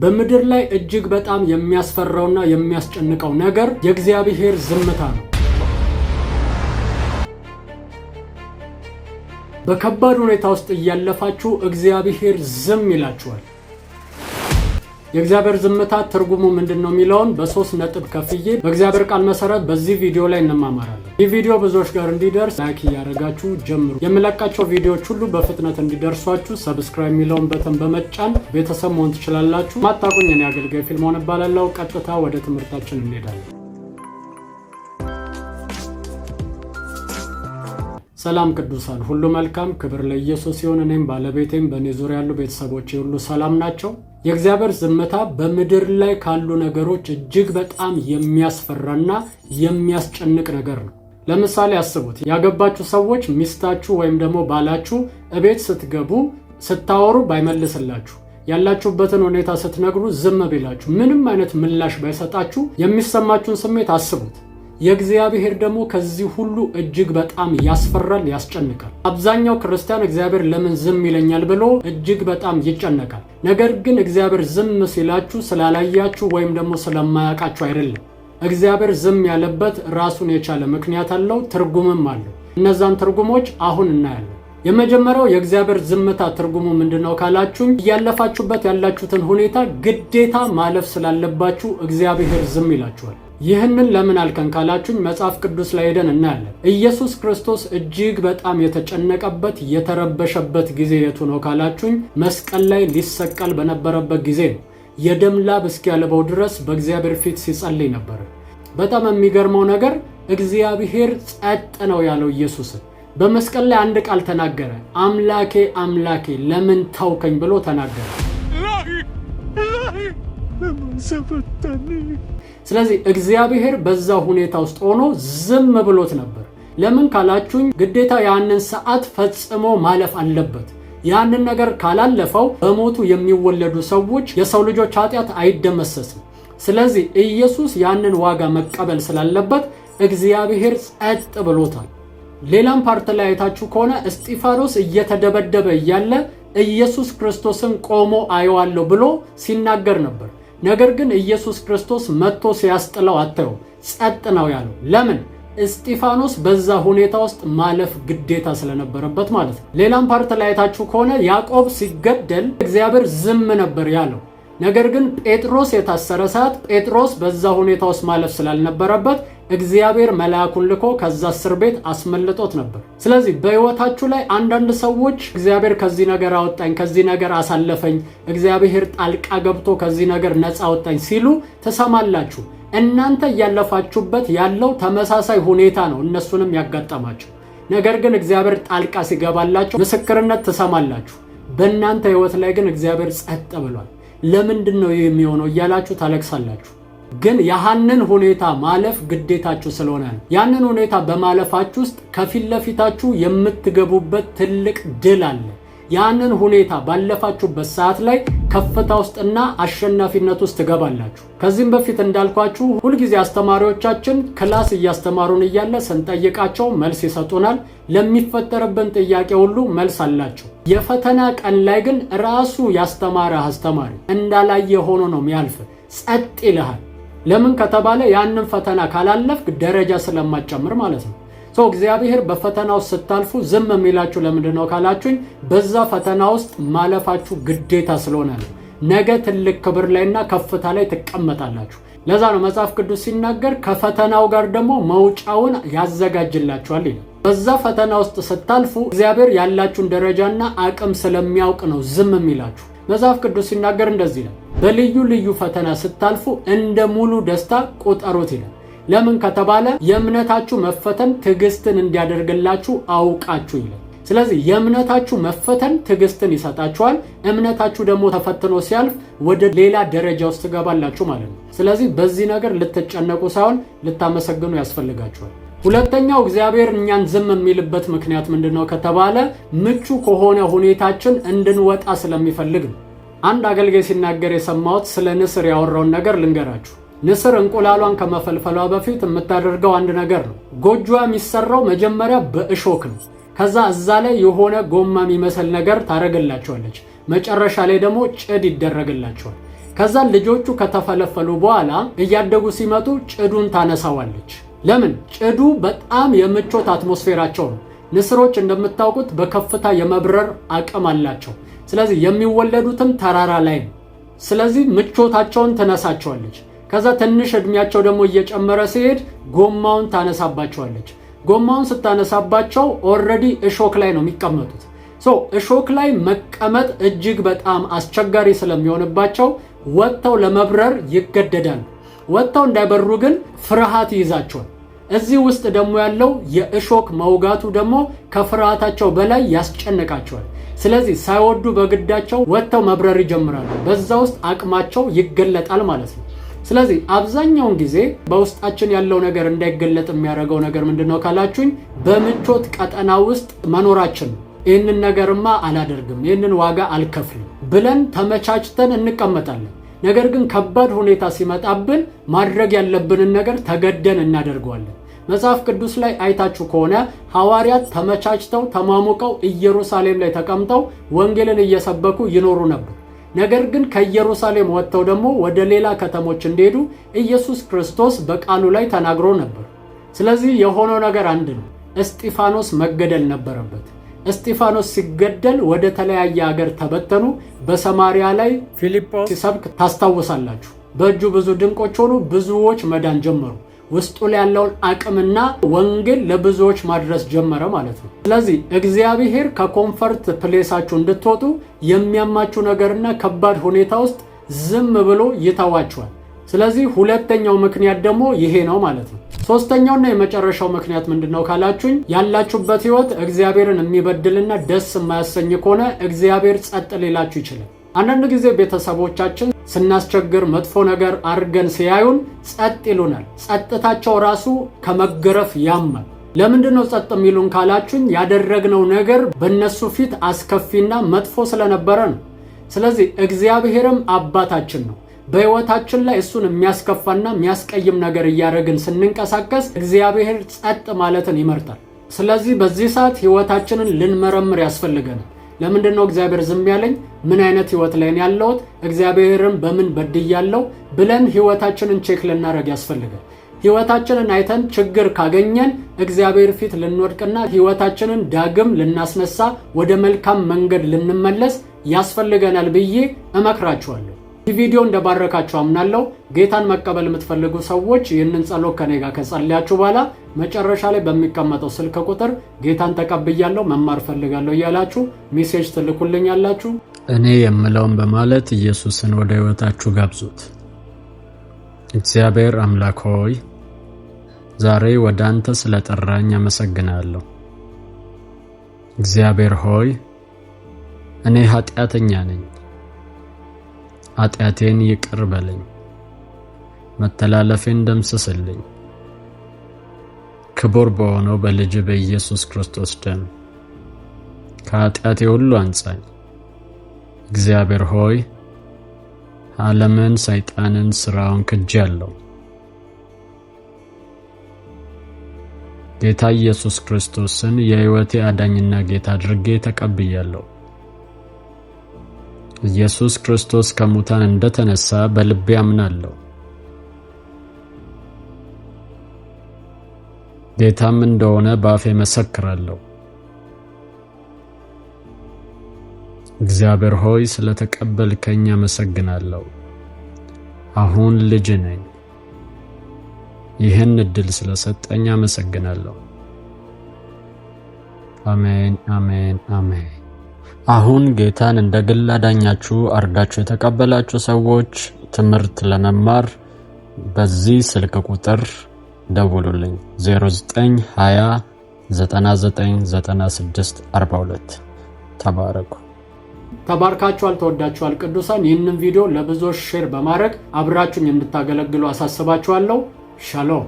በምድር ላይ እጅግ በጣም የሚያስፈራውና የሚያስጨንቀው ነገር የእግዚአብሔር ዝምታ ነው። በከባድ ሁኔታ ውስጥ እያለፋችሁ እግዚአብሔር ዝም ይላችኋል። የእግዚአብሔር ዝምታ ትርጉሙ ምንድነው የሚለውን በ3 ነጥብ ከፍዬ በእግዚአብሔር ቃል መሰረት በዚህ ቪዲዮ ላይ እንማማራለን። ይህ ቪዲዮ ብዙዎች ጋር እንዲደርስ ላይክ ያደረጋችሁ ጀምሩ። የምለቃቸው ቪዲዮዎች ሁሉ በፍጥነት እንዲደርሷችሁ ሰብስክራይብ የሚለውን በተን በመጫን ቤተሰብ መሆን ትችላላችሁ። ማታቁኝ እኔ አገልጋይ ፊልሞን እባላለሁ። ቀጥታ ወደ ትምህርታችን እንሄዳለን። ሰላም ቅዱሳን ሁሉ መልካም፣ ክብር ለኢየሱስ ይሁን። እኔም ባለቤቴም በእኔ ዙሪያ ያሉ ቤተሰቦቼ ሁሉ ሰላም ናቸው። የእግዚአብሔር ዝምታ በምድር ላይ ካሉ ነገሮች እጅግ በጣም የሚያስፈራና የሚያስጨንቅ ነገር ነው። ለምሳሌ አስቡት፣ ያገባችሁ ሰዎች ሚስታችሁ ወይም ደግሞ ባላችሁ እቤት ስትገቡ ስታወሩ ባይመልስላችሁ፣ ያላችሁበትን ሁኔታ ስትነግሩ ዝም ቢላችሁ፣ ምንም አይነት ምላሽ ባይሰጣችሁ የሚሰማችሁን ስሜት አስቡት። የእግዚአብሔር ደግሞ ከዚህ ሁሉ እጅግ በጣም ያስፈራል፣ ያስጨንቃል። አብዛኛው ክርስቲያን እግዚአብሔር ለምን ዝም ይለኛል ብሎ እጅግ በጣም ይጨነቃል። ነገር ግን እግዚአብሔር ዝም ሲላችሁ ስላላያችሁ ወይም ደግሞ ስለማያውቃችሁ አይደለም። እግዚአብሔር ዝም ያለበት ራሱን የቻለ ምክንያት አለው፣ ትርጉምም አለው። እነዛን ትርጉሞች አሁን እናያለን። የመጀመሪያው የእግዚአብሔር ዝምታ ትርጉሙ ምንድነው ካላችሁኝ፣ እያለፋችሁበት ያላችሁትን ሁኔታ ግዴታ ማለፍ ስላለባችሁ እግዚአብሔር ዝም ይላችኋል። ይህንን ለምን አልከን ካላችሁኝ፣ መጽሐፍ ቅዱስ ላይ ሄደን እናያለን። ኢየሱስ ክርስቶስ እጅግ በጣም የተጨነቀበት የተረበሸበት ጊዜ የቱ ነው ካላችሁኝ፣ መስቀል ላይ ሊሰቀል በነበረበት ጊዜ ነው። የደም ላብ እስኪያልበው ድረስ በእግዚአብሔር ፊት ሲጸልይ ነበር። በጣም የሚገርመው ነገር እግዚአብሔር ጸጥ ነው ያለው ኢየሱስን። በመስቀል ላይ አንድ ቃል ተናገረ። አምላኬ አምላኬ ለምን ተውከኝ ብሎ ተናገረ። ስለዚህ እግዚአብሔር በዛ ሁኔታ ውስጥ ሆኖ ዝም ብሎት ነበር። ለምን ካላችሁኝ፣ ግዴታ ያንን ሰዓት ፈጽሞ ማለፍ አለበት። ያንን ነገር ካላለፈው በሞቱ የሚወለዱ ሰዎች የሰው ልጆች ኃጢአት አይደመሰስም። ስለዚህ ኢየሱስ ያንን ዋጋ መቀበል ስላለበት እግዚአብሔር ጸጥ ብሎታል። ሌላም ፓርት ላይ አይታችሁ ከሆነ እስጢፋኖስ እየተደበደበ እያለ ኢየሱስ ክርስቶስን ቆሞ አየዋለሁ ብሎ ሲናገር ነበር። ነገር ግን ኢየሱስ ክርስቶስ መጥቶ ሲያስጥለው አታዩ፣ ጸጥ ነው ያለው። ለምን? እስጢፋኖስ በዛ ሁኔታ ውስጥ ማለፍ ግዴታ ስለነበረበት ማለት ነው። ሌላም ፓርት ላይ አይታችሁ ከሆነ ያዕቆብ ሲገደል እግዚአብሔር ዝም ነበር ያለው። ነገር ግን ጴጥሮስ የታሰረ ሰዓት ጴጥሮስ በዛ ሁኔታ ውስጥ ማለፍ ስላልነበረበት እግዚአብሔር መልአኩን ልኮ ከዛ እስር ቤት አስመልጦት ነበር። ስለዚህ በሕይወታችሁ ላይ አንዳንድ ሰዎች እግዚአብሔር ከዚህ ነገር አወጣኝ፣ ከዚህ ነገር አሳለፈኝ፣ እግዚአብሔር ጣልቃ ገብቶ ከዚህ ነገር ነፃ አወጣኝ ሲሉ ትሰማላችሁ። እናንተ እያለፋችሁበት ያለው ተመሳሳይ ሁኔታ ነው እነሱንም ያጋጠማቸው። ነገር ግን እግዚአብሔር ጣልቃ ሲገባላቸው ምስክርነት ትሰማላችሁ። በእናንተ ሕይወት ላይ ግን እግዚአብሔር ጸጥ ብሏል። ለምንድን ነው ይህ የሚሆነው እያላችሁ ታለቅሳላችሁ። ግን ያንን ሁኔታ ማለፍ ግዴታችሁ ስለሆነ ነው። ያንን ሁኔታ በማለፋችሁ ውስጥ ከፊት ለፊታችሁ የምትገቡበት ትልቅ ድል አለ። ያንን ሁኔታ ባለፋችሁበት ሰዓት ላይ ከፍታ ውስጥና አሸናፊነት ውስጥ ትገባላችሁ። ከዚህም በፊት እንዳልኳችሁ ሁልጊዜ አስተማሪዎቻችን ክላስ እያስተማሩን እያለ ስንጠይቃቸው መልስ ይሰጡናል። ለሚፈጠርብን ጥያቄ ሁሉ መልስ አላቸው። የፈተና ቀን ላይ ግን ራሱ ያስተማረ አስተማሪ እንዳላየ ሆኖ ነው የሚያልፍ። ጸጥ ይልሃል። ለምን ከተባለ ያንን ፈተና ካላለፍክ ደረጃ ስለማጨምር ማለት ነው። እግዚአብሔር በፈተና ውስጥ ስታልፉ ዝም የሚላችሁ ለምንድን ነው ካላችሁኝ፣ በዛ ፈተና ውስጥ ማለፋችሁ ግዴታ ስለሆነ ነው። ነገ ትልቅ ክብር ላይና ከፍታ ላይ ትቀመጣላችሁ። ለዛ ነው መጽሐፍ ቅዱስ ሲናገር ከፈተናው ጋር ደግሞ መውጫውን ያዘጋጅላችኋል ይላል። በዛ ፈተና ውስጥ ስታልፉ እግዚአብሔር ያላችሁን ደረጃና አቅም ስለሚያውቅ ነው ዝም የሚላችሁ። መጽሐፍ ቅዱስ ሲናገር እንደዚህ ነው፣ በልዩ ልዩ ፈተና ስታልፉ እንደ ሙሉ ደስታ ቁጠሩት ይላል። ለምን ከተባለ የእምነታችሁ መፈተን ትዕግስትን እንዲያደርግላችሁ አውቃችሁ ይላል። ስለዚህ የእምነታችሁ መፈተን ትዕግስትን ይሰጣችኋል። እምነታችሁ ደግሞ ተፈትኖ ሲያልፍ ወደ ሌላ ደረጃ ውስጥ ትገባላችሁ ማለት ነው። ስለዚህ በዚህ ነገር ልትጨነቁ ሳይሆን ልታመሰግኑ ያስፈልጋችኋል። ሁለተኛው እግዚአብሔር እኛን ዝም የሚልበት ምክንያት ምንድነው ከተባለ ምቹ ከሆነ ሁኔታችን እንድንወጣ ስለሚፈልግ ነው። አንድ አገልጋይ ሲናገር የሰማሁት ስለ ንስር ያወራውን ነገር ልንገራችሁ። ንስር እንቁላሏን ከመፈልፈሏ በፊት የምታደርገው አንድ ነገር ነው። ጎጆዋ የሚሰራው መጀመሪያ በእሾክ ነው። ከዛ እዛ ላይ የሆነ ጎማ የሚመስል ነገር ታረግላቸዋለች። መጨረሻ ላይ ደግሞ ጭድ ይደረግላቸዋል። ከዛ ልጆቹ ከተፈለፈሉ በኋላ እያደጉ ሲመጡ ጭዱን ታነሳዋለች። ለምን? ጭዱ በጣም የምቾት አትሞስፌራቸው ነው። ንስሮች እንደምታውቁት በከፍታ የመብረር አቅም አላቸው። ስለዚህ የሚወለዱትም ተራራ ላይ ነው። ስለዚህ ምቾታቸውን ትነሳቸዋለች። ከዛ ትንሽ እድሜያቸው ደግሞ እየጨመረ ሲሄድ ጎማውን ታነሳባቸዋለች። ጎማውን ስታነሳባቸው ኦልሬዲ እሾክ ላይ ነው የሚቀመጡት። እሾክ ላይ መቀመጥ እጅግ በጣም አስቸጋሪ ስለሚሆንባቸው ወጥተው ለመብረር ይገደዳሉ። ወጥተው እንዳይበሩ ግን ፍርሃት ይይዛቸዋል። እዚህ ውስጥ ደግሞ ያለው የእሾክ መውጋቱ ደግሞ ከፍርሃታቸው በላይ ያስጨንቃቸዋል። ስለዚህ ሳይወዱ በግዳቸው ወጥተው መብረር ይጀምራሉ። በዛ ውስጥ አቅማቸው ይገለጣል ማለት ነው። ስለዚህ አብዛኛውን ጊዜ በውስጣችን ያለው ነገር እንዳይገለጥ የሚያደርገው ነገር ምንድነው ካላችሁኝ፣ በምቾት ቀጠና ውስጥ መኖራችን ነው። ይህንን ነገርማ አላደርግም፣ ይህንን ዋጋ አልከፍልም ብለን ተመቻችተን እንቀመጣለን። ነገር ግን ከባድ ሁኔታ ሲመጣብን ማድረግ ያለብንን ነገር ተገደን እናደርገዋለን። መጽሐፍ ቅዱስ ላይ አይታችሁ ከሆነ ሐዋርያት ተመቻችተው ተማሙቀው ኢየሩሳሌም ላይ ተቀምጠው ወንጌልን እየሰበኩ ይኖሩ ነበር። ነገር ግን ከኢየሩሳሌም ወጥተው ደግሞ ወደ ሌላ ከተሞች እንዲሄዱ ኢየሱስ ክርስቶስ በቃሉ ላይ ተናግሮ ነበር። ስለዚህ የሆነው ነገር አንድ ነው። እስጢፋኖስ መገደል ነበረበት። እስጢፋኖስ ሲገደል ወደ ተለያየ ሀገር ተበተኑ። በሰማሪያ ላይ ፊልጶስ ሲሰብክ ታስታውሳላችሁ። በእጁ ብዙ ድንቆች ሆኑ፣ ብዙዎች መዳን ጀመሩ። ውስጡ ላይ ያለውን አቅምና ወንጌል ለብዙዎች ማድረስ ጀመረ ማለት ነው። ስለዚህ እግዚአብሔር ከኮምፈርት ፕሌሳችሁ እንድትወጡ የሚያማችሁ ነገርና ከባድ ሁኔታ ውስጥ ዝም ብሎ ይተዋችኋል። ስለዚህ ሁለተኛው ምክንያት ደግሞ ይሄ ነው ማለት ነው። ሶስተኛውና የመጨረሻው ምክንያት ምንድነው ካላችሁኝ፣ ያላችሁበት ህይወት እግዚአብሔርን የሚበድልና ደስ የማያሰኝ ከሆነ እግዚአብሔር ጸጥ ሊላችሁ ይችላል። አንዳንድ ጊዜ ቤተሰቦቻችን ስናስቸግር መጥፎ ነገር አርገን ሲያዩን ጸጥ ይሉናል። ጸጥታቸው ራሱ ከመገረፍ ያማል። ለምንድነው ጸጥ የሚሉን ካላችሁኝ፣ ያደረግነው ነገር በእነሱ ፊት አስከፊና መጥፎ ስለነበረ ነው። ስለዚህ እግዚአብሔርም አባታችን ነው። በህይወታችን ላይ እሱን የሚያስከፋና የሚያስቀይም ነገር እያደረግን ስንንቀሳቀስ እግዚአብሔር ጸጥ ማለትን ይመርጣል። ስለዚህ በዚህ ሰዓት ህይወታችንን ልንመረምር ያስፈልገናል። ለምንድነው እግዚአብሔር ዝም ያለኝ? ምን አይነት ህይወት ላይ ነው ያለሁት? እግዚአብሔርን በምን በድያለሁ ብለን ህይወታችንን ቼክ ልናደርግ ያስፈልጋል። ህይወታችንን አይተን ችግር ካገኘን እግዚአብሔር ፊት ልንወድቅና ህይወታችንን ዳግም ልናስነሳ ወደ መልካም መንገድ ልንመለስ ያስፈልገናል ብዬ እመክራችኋለሁ። ይህ ቪዲዮ እንደባረካችሁ አምናለሁ። ጌታን መቀበል የምትፈልጉ ሰዎች ይህንን ጸሎት ከኔ ጋር ከጸለያችሁ በኋላ መጨረሻ ላይ በሚቀመጠው ስልክ ቁጥር ጌታን ተቀብያለሁ መማር ፈልጋለሁ እያላችሁ ሜሴጅ ትልኩልኛላችሁ። እኔ የምለውን በማለት ኢየሱስን ወደ ህይወታችሁ ጋብዙት። እግዚአብሔር አምላክ ሆይ ዛሬ ወደ አንተ ስለጠራኝ አመሰግናለሁ። እግዚአብሔር ሆይ እኔ ኃጢአተኛ ነኝ። ኃጢአቴን ይቅር በለኝ፣ መተላለፌን ደምስስልኝ። ክቡር በሆነው በልጅ በኢየሱስ ክርስቶስ ደም ከኃጢአቴ ሁሉ አንጻኝ። እግዚአብሔር ሆይ ዓለምን፣ ሰይጣንን፣ ሥራውን ክጄአለሁ። ጌታ ኢየሱስ ክርስቶስን የሕይወቴ አዳኝና ጌታ አድርጌ ተቀብያለሁ። ኢየሱስ ክርስቶስ ከሙታን እንደተነሳ በልቤ አምናለሁ። ጌታም እንደሆነ በአፌ መሰክራለሁ። እግዚአብሔር ሆይ ስለተቀበልከኝ አመሰግናለሁ። አሁን ልጅ ነኝ። ይህን እድል ስለሰጠኝ አመሰግናለሁ። አሜን፣ አሜን፣ አሜን። አሁን ጌታን እንደ ግል አዳኛችሁ አርጋችሁ የተቀበላችሁ ሰዎች ትምህርት ለመማር በዚህ ስልክ ቁጥር ደውሉልኝ 0920 999642። ተባረኩ። ተባርካችኋል፣ ተወዳችኋል ቅዱሳን። ይህንን ቪዲዮ ለብዙዎች ሼር በማድረግ አብራችሁኝ እንድታገለግሉ አሳስባችኋለሁ። ሻሎም።